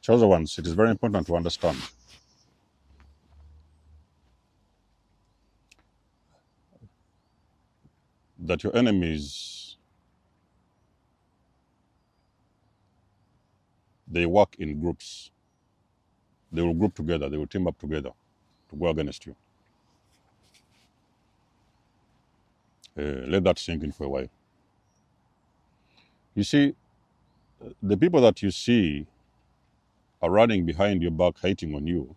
Chosen ones, it is very important to understand that your enemies, they work in groups. They will group together, they will team up together to go against you. Let that sink in for a while. You see, the people that you see are running behind your back, hating on you,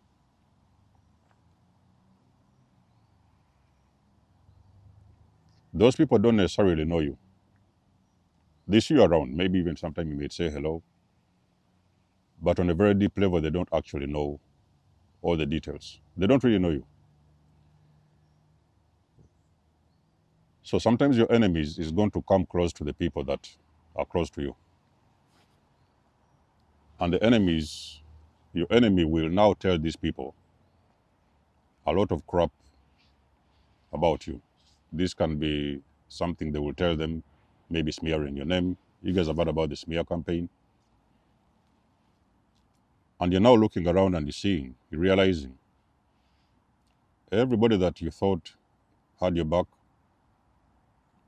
those people don't necessarily know you. They see you around. Maybe even sometimes you may say hello, but on a very deep level, they don't actually know all the details. They don't really know you. So sometimes your enemies is going to come close to the people that are close to you. And your enemy will now tell these people a lot of crap about you. This can be something they will tell them, maybe smearing your name. You guys have heard about the smear campaign. And you're now looking around and you're realizing everybody that you thought had your back,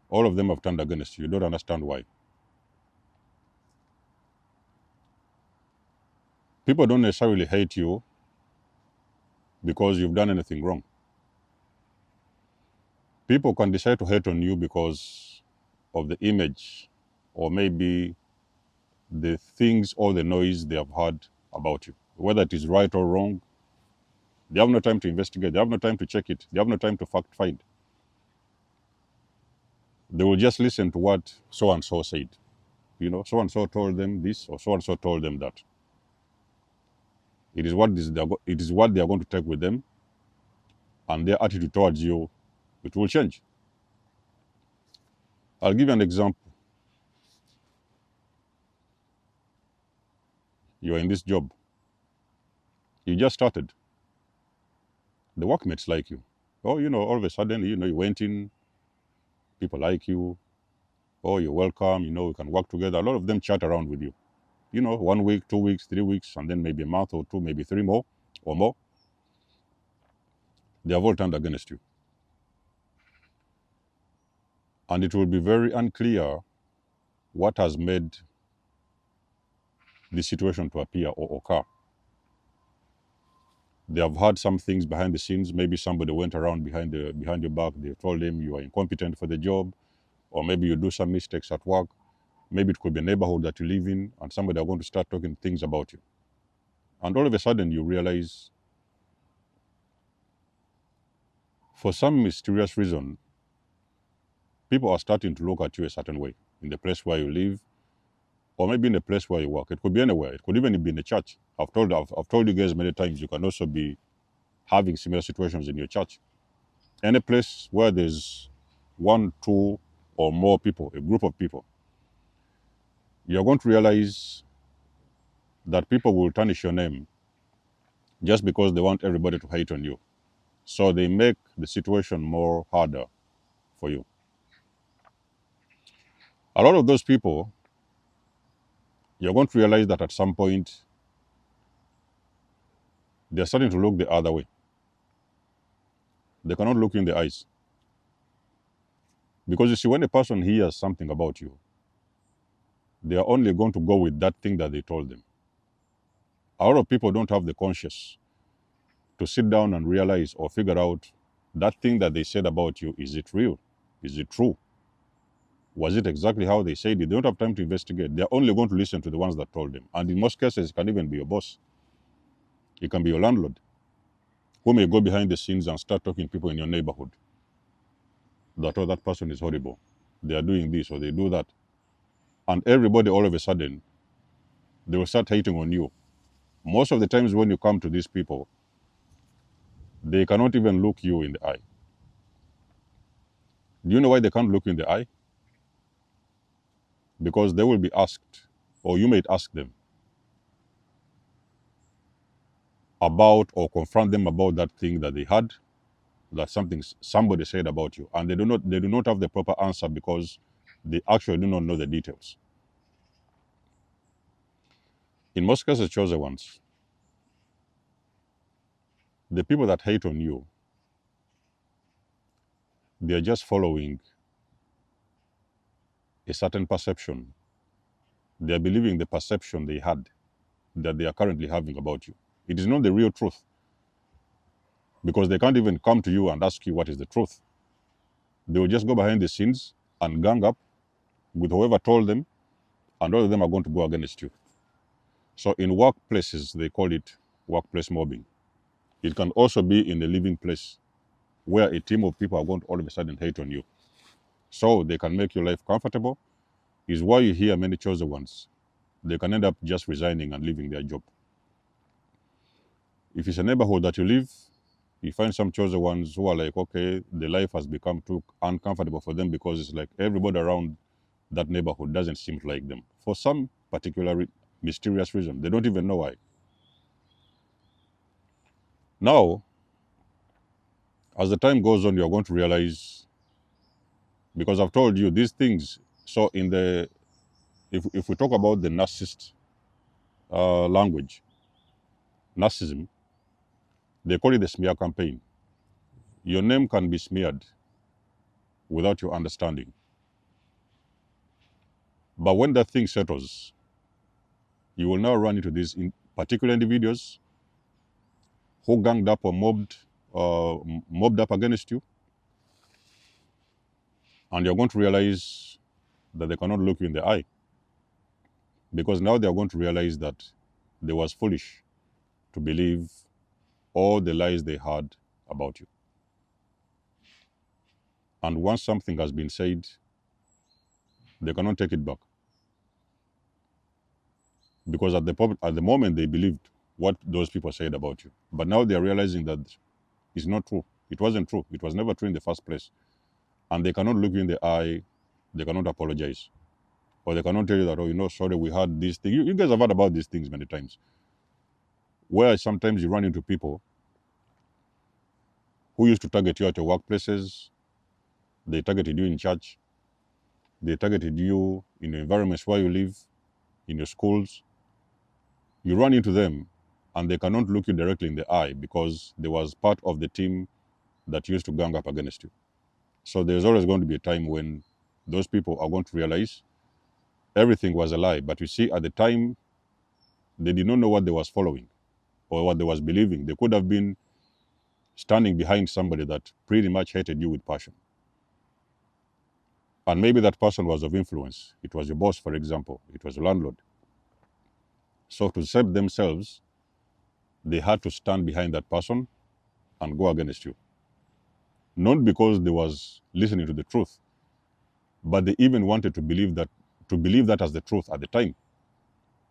all of them have turned against you. You don't understand why. People don't necessarily hate you because you've done anything wrong. People can decide to hate on you because of the image or maybe the things or the noise they have heard about you. Whether it is right or wrong, they have no time to investigate. They have no time to check it. They have no time to fact find. They will just listen to what so and so said. You know, so and so told them this or so and so told them that. It is what they are going to take with them, and their attitude towards you, it will change. I'll give you an example. You are in this job. You just started. The workmates like you. Oh, all of a sudden, you went in, people like you. Oh, you're welcome. We can work together. A lot of them chat around with you. 1 week, 2 weeks, 3 weeks, and then maybe a month or two, maybe three more or more. They have all turned against you. And it will be very unclear what has made this situation to appear or occur. They have had some things behind the scenes. Maybe somebody went around behind your back. They told him you are incompetent for the job, or maybe you do some mistakes at work. Maybe it could be a neighborhood that you live in, and somebody are going to start talking things about you. And all of a sudden, you realize, for some mysterious reason, people are starting to look at you a certain way in the place where you live, or maybe in the place where you work. It could be anywhere. It could even be in the church. I've told you guys many times, you can also be having similar situations in your church. Any place where there's one, two, or more people, a group of people, you're going to realize that people will tarnish your name just because they want everybody to hate on you. So they make the situation more harder for you. A lot of those people, you're going to realize that at some point, they're starting to look the other way. They cannot look you in the eyes. Because you see, when a person hears something about you, they are only going to go with that thing that they told them. A lot of people don't have the conscience to sit down and realize or figure out that thing that they said about you, is it real? Is it true? Was it exactly how they said it? They don't have time to investigate. They're only going to listen to the ones that told them. And in most cases, it can even be your boss. It can be your landlord, who may go behind the scenes and start talking to people in your neighborhood that, oh, that person is horrible. They are doing this or they do that. And everybody, all of a sudden, they will start hating on you. Most of the times when you come to these people, they cannot even look you in the eye. Do you know why they can't look you in the eye? Because they will be asked, or you might ask them about or confront them about that thing that they had, that somebody said about you, and they do not have the proper answer because they actually do not know the details. In most cases, chosen ones, the people that hate on you, they are just following a certain perception. They are believing the perception they had that they are currently having about you. It is not the real truth, because they can't even come to you and ask you what is the truth. They will just go behind the scenes and gang up with whoever told them, and all of them are going to go against you. So in workplaces, they call it workplace mobbing. It can also be in the living place, where a team of people are going to all of a sudden hate on you. So they can make your life comfortable, is why you hear many chosen ones. They can end up just resigning and leaving their job. If it's a neighborhood that you live, you find some chosen ones who are like, okay, the life has become too uncomfortable for them, because it's like everybody around that neighborhood doesn't seem like them for some particular mysterious reason. They don't even know why. Now, as the time goes on, you're going to realize, because I've told you these things. So if we talk about the narcissist language, narcissism, they call it the smear campaign. Your name can be smeared without your understanding. But when that thing settles, you will now run into these particular individuals who ganged up or mobbed up against you, and you're going to realize that they cannot look you in the eye, because now they are going to realize that they was foolish to believe all the lies they had about you. And once something has been said, they cannot take it back, because at the moment they believed what those people said about you, but now they are realizing that it's not true. It wasn't true. It was never true in the first place, and they cannot look you in the eye. They cannot apologize, or they cannot tell you that, oh, sorry, we had this thing. You guys have heard about these things many times, where sometimes you run into people who used to target you at your workplaces. They targeted you in church. They targeted you in the environments where you live, in your schools. You run into them, and they cannot look you directly in the eye, because they was part of the team that used to gang up against you. So there's always going to be a time when those people are going to realize everything was a lie. But you see, at the time, they did not know what they was following or what they was believing. They could have been standing behind somebody that pretty much hated you with passion. And maybe that person was of influence. It was your boss, for example. It was your landlord. So to save themselves, they had to stand behind that person and go against you. Not because they was listening to the truth, but they even wanted to believe that as the truth at the time.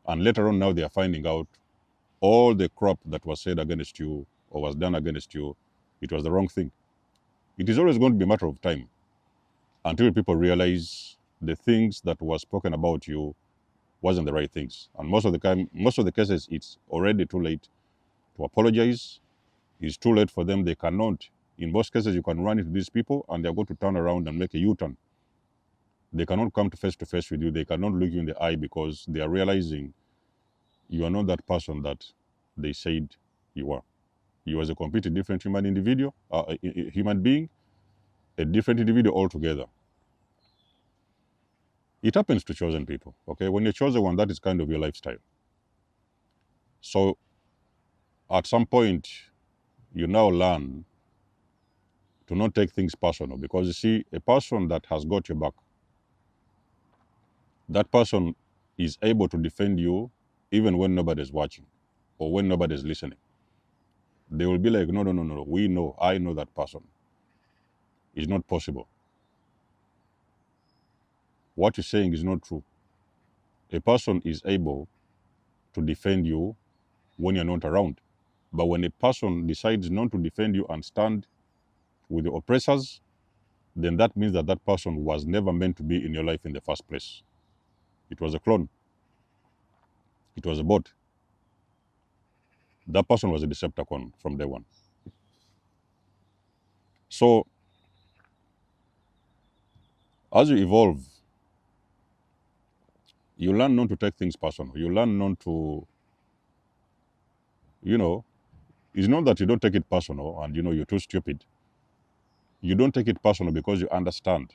And later on, now they are finding out all the crap that was said against you or was done against you, it was the wrong thing. It is always going to be a matter of time until people realize the things that was spoken about you wasn't the right things. And most of the cases, it's already too late to apologize. It's too late for them. They cannot. In most cases, you can run into these people and they're going to turn around and make a U-turn. They cannot come to face with you. They cannot look you in the eye, because they are realizing you are not that person that they said you are. You as a completely different human being, a different individual altogether. It happens to chosen people, okay? When you're chosen one, that is kind of your lifestyle. So at some point, you now learn to not take things personal, because you see, a person that has got your back, that person is able to defend you even when nobody's watching or when nobody's listening. They will be like, no, no, no, no, I know that person. It's not possible. What you're saying is not true. A person is able to defend you when you're not around. But when a person decides not to defend you and stand with the oppressors, then that means that that person was never meant to be in your life in the first place. It was a clone. It was a bot. That person was a Decepticon from day one. So as you evolve, you learn not to take things personal. You learn not to you know, it's not that you don't take it personal and, you're too stupid. You don't take it personal because you understand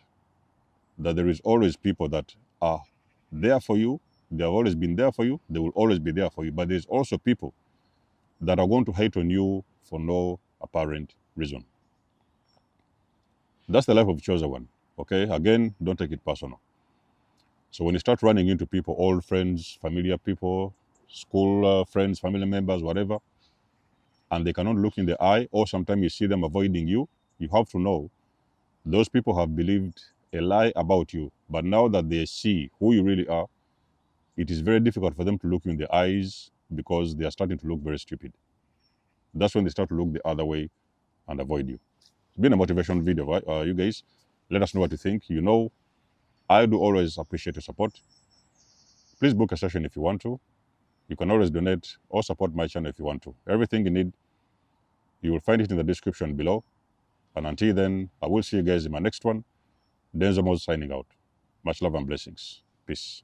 that there is always people that are there for you. They have always been there for you. They will always be there for you. But there's also people that are going to hate on you for no apparent reason. That's the life of a chosen one. Okay? Again, don't take it personal. So when you start running into people, old friends, familiar people, school friends, family members, whatever, and they cannot look in the eye, or sometimes you see them avoiding you, you have to know those people have believed a lie about you. But now that they see who you really are, it is very difficult for them to look you in the eyes because they are starting to look very stupid. That's when they start to look the other way and avoid you. It's been a motivation video, right? You guys, let us know what you think. I do always appreciate your support. Please book a session if you want to. You can always donate or support my channel if you want to. Everything you need, you will find it in the description below. And until then, I will see you guys in my next one. Denzo Mos signing out. Much love and blessings. Peace.